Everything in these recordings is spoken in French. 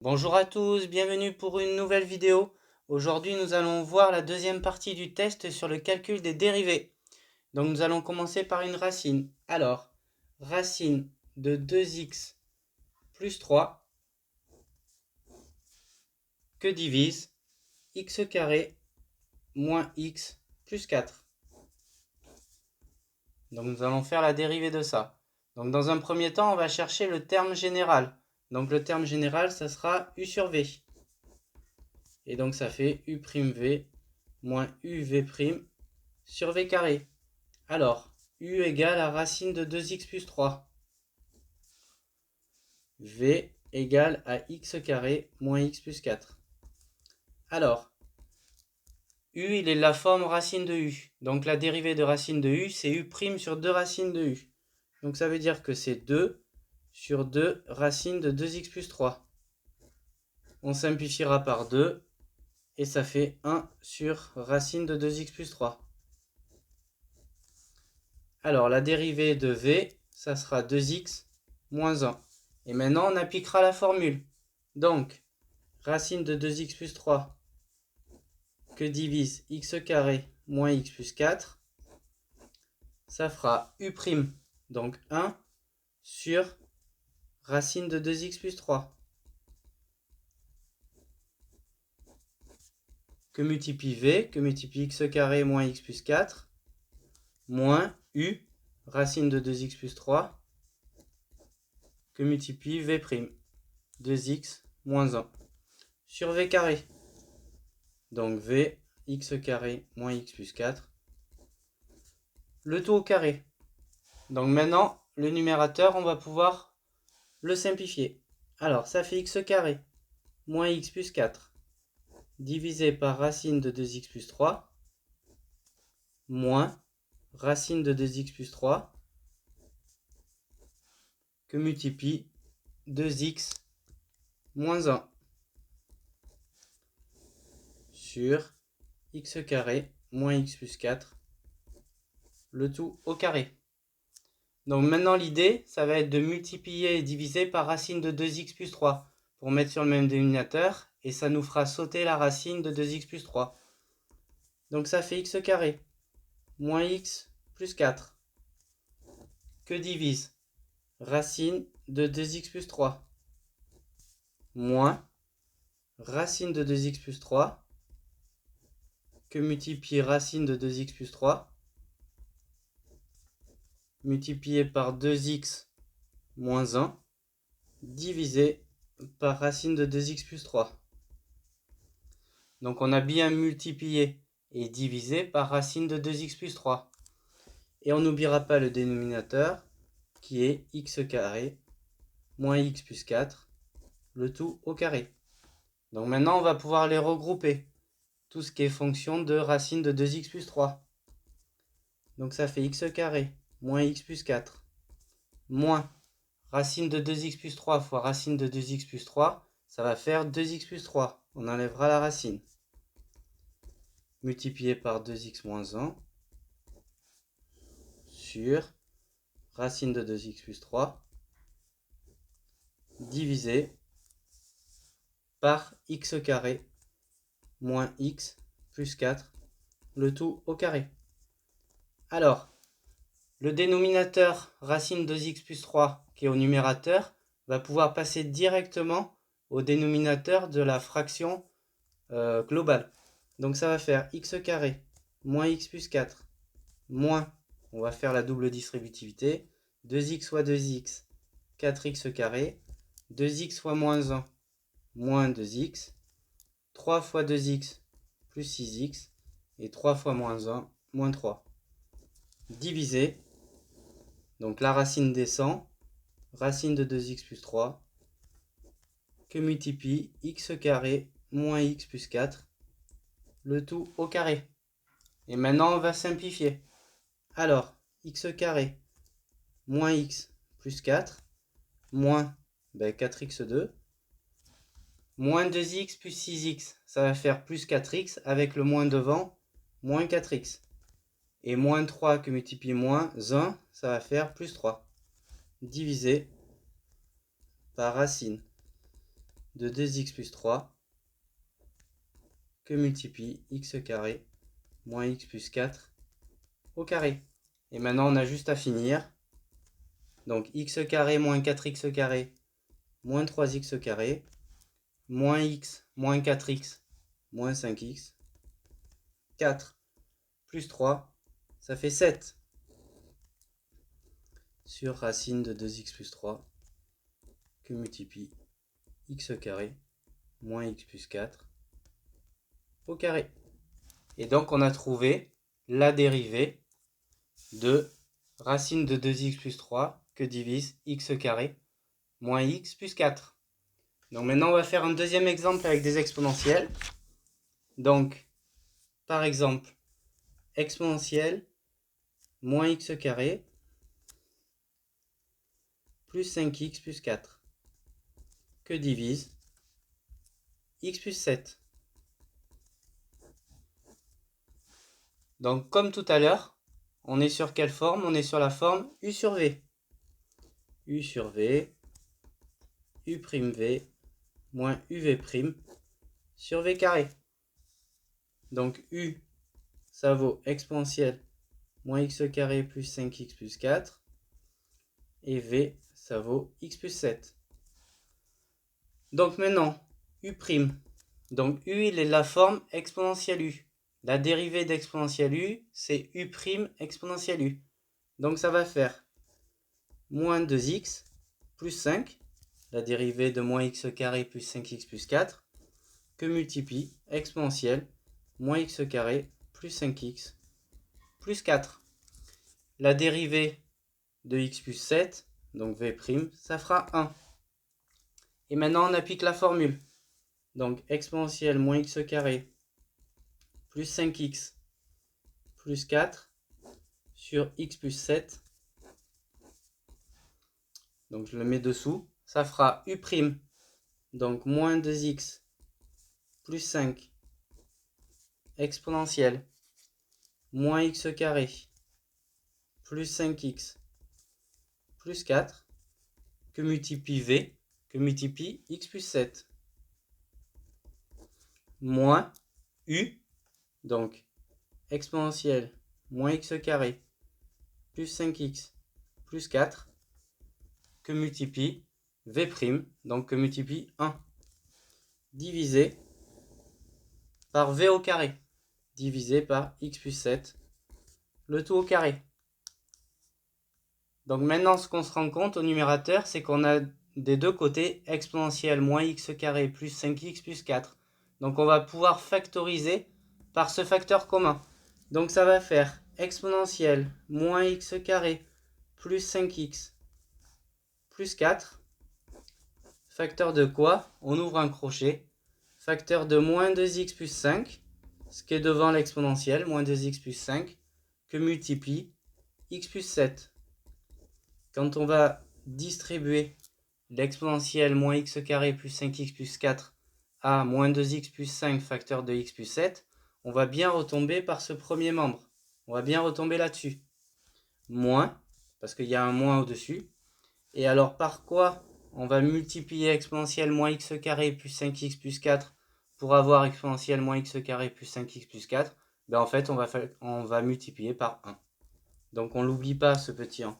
Bonjour à tous, bienvenue pour une nouvelle vidéo. Aujourd'hui, nous allons voir la deuxième partie du test sur le calcul des dérivées. Donc, nous allons commencer par une racine. Alors, racine de 2x plus 3 que divise x carré moins x plus 4. Donc, nous allons faire la dérivée de ça. Donc, dans un premier temps, on va chercher le terme général. Donc, le terme général, ça sera u sur v. Et donc, ça fait u'v moins uv' sur v carré. Alors, u égale à racine de 2x plus 3. V égale à x carré moins x plus 4. Alors, u, il est la forme racine de u. Donc, la dérivée de racine de u, c'est u' sur 2 racines de u. Donc, ça veut dire que c'est 2 sur 2 racines de 2x plus 3. On simplifiera par 2 et ça fait 1 sur racine de 2x plus 3. Alors, la dérivée de v, ça sera 2x moins 1. Et maintenant, on appliquera la formule. Donc, racine de 2x plus 3 que divise x carré moins x plus 4, ça fera u', donc 1 sur racine de 2x plus 3, que multiplie v, que multiplie x carré moins x plus 4, moins u, racine de 2x plus 3, que multiplie v', 2x moins 1, sur v carré. Donc v, x carré moins x plus 4, le tout au carré. Donc maintenant, le numérateur, on va pouvoir le simplifier. Alors, ça fait x carré moins x plus 4 divisé par racine de 2x plus 3 moins racine de 2x plus 3 que multiplie 2x moins 1 sur x carré moins x plus 4, le tout au carré. Donc maintenant, l'idée, ça va être de multiplier et diviser par racine de 2x plus 3 pour mettre sur le même dénominateur, et ça nous fera sauter la racine de 2x plus 3. Donc ça fait x carré moins x plus 4 que divise racine de 2x plus 3 moins racine de 2x plus 3 que multiplier racine de 2x plus 3 multiplié par 2x moins 1 divisé par racine de 2x plus 3. Donc on a bien multiplié et divisé par racine de 2x plus 3. Et on n'oubliera pas le dénominateur qui est x carré moins x plus 4, le tout au carré. Donc maintenant on va pouvoir les regrouper. Tout ce qui est fonction de racine de 2x plus 3. Donc ça fait x carré moins x plus 4 moins racine de 2x plus 3 fois racine de 2x plus 3, ça va faire 2x plus 3. On enlèvera la racine. Multiplié par 2x moins 1 sur racine de 2x plus 3 divisé par x carré moins x plus 4, le tout au carré. Alors, le dénominateur racine de 2x plus 3 qui est au numérateur va pouvoir passer directement au dénominateur de la fraction globale. Donc ça va faire x carré moins x plus 4 moins, on va faire la double distributivité, 2x fois 2x, 4x carré, 2x fois moins 1, moins 2x, 3 fois 2x plus 6x, et 3 fois moins 1, moins 3. Divisé, donc la racine descend, racine de 2x plus 3, que multiplie x carré moins x plus 4, le tout au carré. Et maintenant, on va simplifier. Alors, x carré moins x plus 4, moins 4x2, moins 2x plus 6x, ça va faire plus 4x, avec le moins devant, moins 4x. Et moins 3 que multiplie moins 1, ça va faire plus 3. Divisé par racine de 2x plus 3 que multiplie x carré moins x plus 4 au carré. Et maintenant, on a juste à finir. Donc, x carré moins 4x carré moins 3x carré moins x moins 4x moins 5x. 4 plus 3, ça fait 7. Sur racine de 2x plus 3 que multiplie x carré moins x plus 4 au carré. Et donc, on a trouvé la dérivée de racine de 2x plus 3 que divise x carré moins x plus 4. Donc maintenant, on va faire un deuxième exemple avec des exponentielles. Donc, par exemple, exponentielle moins x carré plus 5x plus 4 que divise x plus 7. Donc, comme tout à l'heure, on est sur quelle forme? On est sur la forme u sur v. U sur v, u' v moins uv' sur v carré. Donc, u, ça vaut exponentielle moins x carré plus 5x plus 4. Et v, ça vaut x plus 7. Donc maintenant, u'. Donc u, il est la forme exponentielle u. La dérivée d'exponentielle u, c'est u' exponentielle u. Donc ça va faire moins 2x plus 5, la dérivée de moins x carré plus 5x plus 4, que multiplie exponentielle moins x carré plus 5x plus 4. La dérivée de x plus 7, donc v', ça fera 1. Et maintenant, on applique la formule. Donc, exponentielle moins x carré plus 5x plus 4 sur x plus 7. Donc, je le mets dessous. Ça fera u', donc moins 2x plus 5 exponentielle moins x carré plus 5x plus 4 que multiplie v, que multiplie x plus 7. Moins u, donc exponentielle moins x carré plus 5x plus 4 que multiplie v', donc que multiplie 1, divisé par v au carré, divisé par x plus 7, le tout au carré. Donc maintenant, ce qu'on se rend compte au numérateur, c'est qu'on a des deux côtés exponentielle moins x carré plus 5x plus 4. Donc on va pouvoir factoriser par ce facteur commun. Donc ça va faire exponentielle moins x carré plus 5x plus 4. Facteur de quoi? On ouvre un crochet. Facteur de moins 2x plus 5, ce qui est devant l'exponentielle, moins 2x plus 5, que multiplie x plus 7. Quand on va distribuer l'exponentielle moins x carré plus 5x plus 4 à moins 2x plus 5 facteur de x plus 7, on va bien retomber par ce premier membre. On va bien retomber là-dessus. Moins, parce qu'il y a un moins au-dessus. Et alors par quoi on va multiplier exponentielle moins x carré plus 5x plus 4 pour avoir exponentielle moins x carré plus 5x plus 4? En fait, on va multiplier par 1. Donc on n'oublie pas ce petit 1.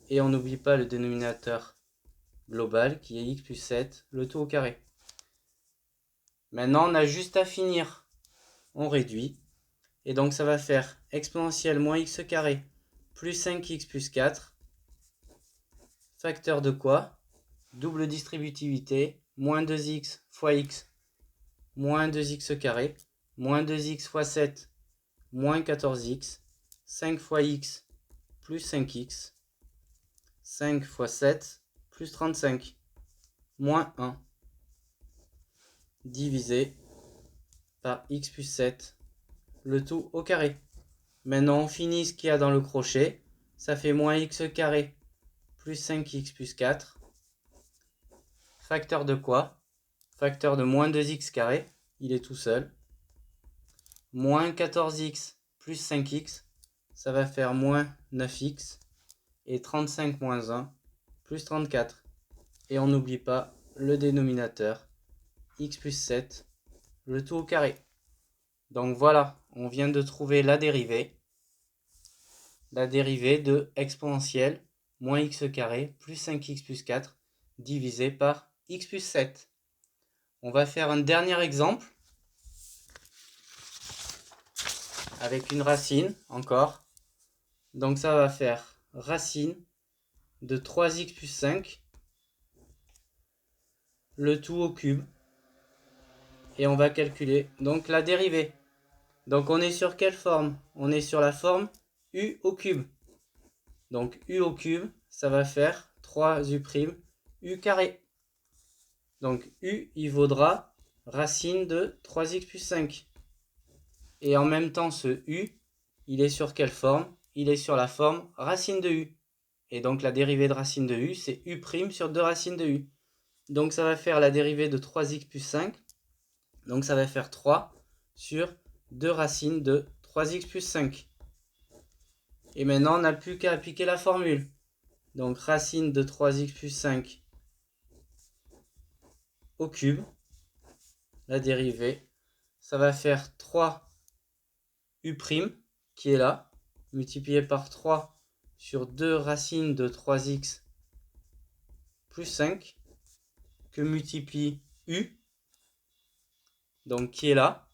Et on n'oublie pas le dénominateur global qui est x plus 7, le tout au carré. Maintenant, on a juste à finir. On réduit. Et donc, ça va faire exponentielle moins x carré plus 5x plus 4. Facteur de quoi? Double distributivité. Moins 2x fois x moins 2x carré. Moins 2x fois 7 moins 14x. 5 fois x plus 5x. 5 fois 7 plus 35. Moins 1. Divisé par x plus 7, le tout au carré. Maintenant, on finit ce qu'il y a dans le crochet. Ça fait moins x carré plus 5x plus 4. Facteur de quoi? Facteur de moins 2x carré. Il est tout seul. Moins 14x plus 5x. Ça va faire moins 9x. Et 35 moins 1 plus 34. Et on n'oublie pas le dénominateur x plus 7, le tout au carré. Donc voilà, on vient de trouver la dérivée de exponentielle moins x carré plus 5x plus 4 divisé par x plus 7. On va faire un dernier exemple avec une racine encore. Donc ça va faire racine de 3x plus 5, le tout au cube. Et on va calculer donc la dérivée. Donc on est sur quelle forme? On est sur la forme u au cube. Donc u au cube, ça va faire 3u' u carré. Donc u, il vaudra racine de 3x plus 5. Et en même temps, ce u, il est sur quelle forme? Il est sur la forme racine de u. Et donc la dérivée de racine de u, c'est u' sur 2 racines de u. Donc ça va faire la dérivée de 3x plus 5. Donc ça va faire 3 sur 2 racines de 3x plus 5. Et maintenant, on n'a plus qu'à appliquer la formule. Donc racine de 3x plus 5 au cube, la dérivée, ça va faire 3u' qui est là, multiplié par 3 sur 2 racines de 3x plus 5, que multiplie u, donc qui est là,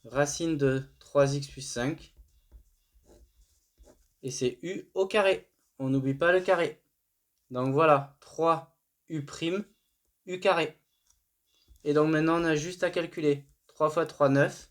racine de 3x plus 5, et c'est u au carré. On n'oublie pas le carré. Donc voilà, 3u', u carré. Et donc maintenant, on a juste à calculer. 3 fois 3, 9.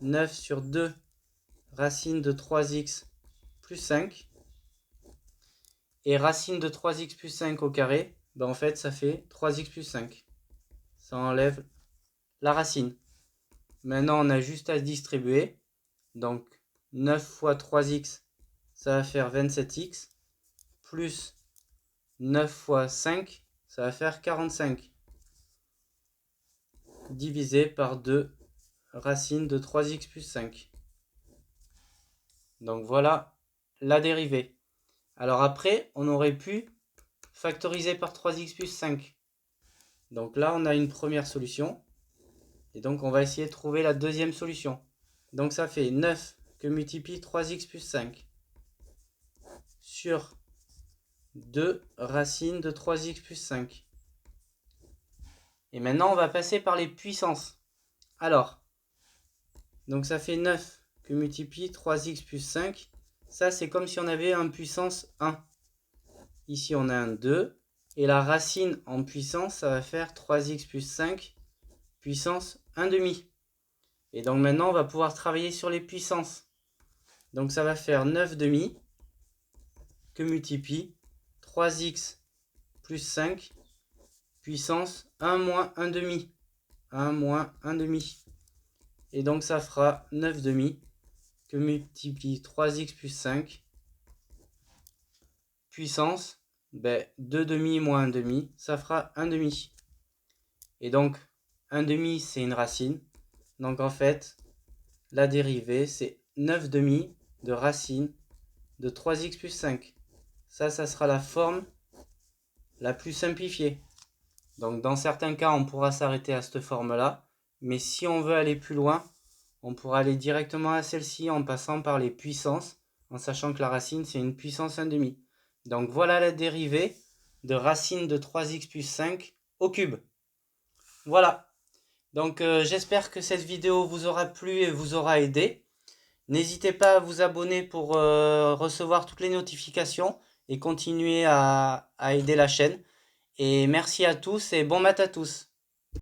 9 sur 2 racine de 3x plus 5. Et racine de 3x plus 5 au carré, ben en fait, ça fait 3x plus 5. Ça enlève la racine. Maintenant, on a juste à distribuer. Donc, 9 fois 3x, ça va faire 27x. Plus 9 fois 5, ça va faire 45. Divisé par 2 racine de 3x plus 5. Donc voilà la dérivée. Alors après, on aurait pu factoriser par 3x plus 5. Donc là, on a une première solution. Et donc, on va essayer de trouver la deuxième solution. Donc ça fait 9 que multiplie 3x plus 5 sur 2 racines de 3x plus 5. Et maintenant, on va passer par les puissances. Alors, donc ça fait 9 que multiplie 3x plus 5. Ça, c'est comme si on avait un puissance 1. Ici, on a un 2. Et la racine en puissance, ça va faire 3x plus 5 puissance 1/2. Et donc maintenant, on va pouvoir travailler sur les puissances. Donc ça va faire 9/2 que multiplie 3x plus 5 puissance 1 moins 1/2. 1 moins 1/2. Et donc ça fera 9/2 que multiplie 3x plus 5 puissance 2/2 moins 1/2, ça fera 1/2. Et donc 1/2 c'est une racine. Donc en fait, la dérivée c'est 9/2 de racine de 3x plus 5. Ça sera la forme la plus simplifiée. Donc dans certains cas, on pourra s'arrêter à cette forme-là. Mais si on veut aller plus loin, on pourra aller directement à celle-ci en passant par les puissances, en sachant que la racine, c'est une puissance 1/2. Donc voilà la dérivée de racine de 3x plus 5 au cube. Voilà. Donc j'espère que cette vidéo vous aura plu et vous aura aidé. N'hésitez pas à vous abonner pour recevoir toutes les notifications et continuer à aider la chaîne. Et merci à tous et bon maths à tous.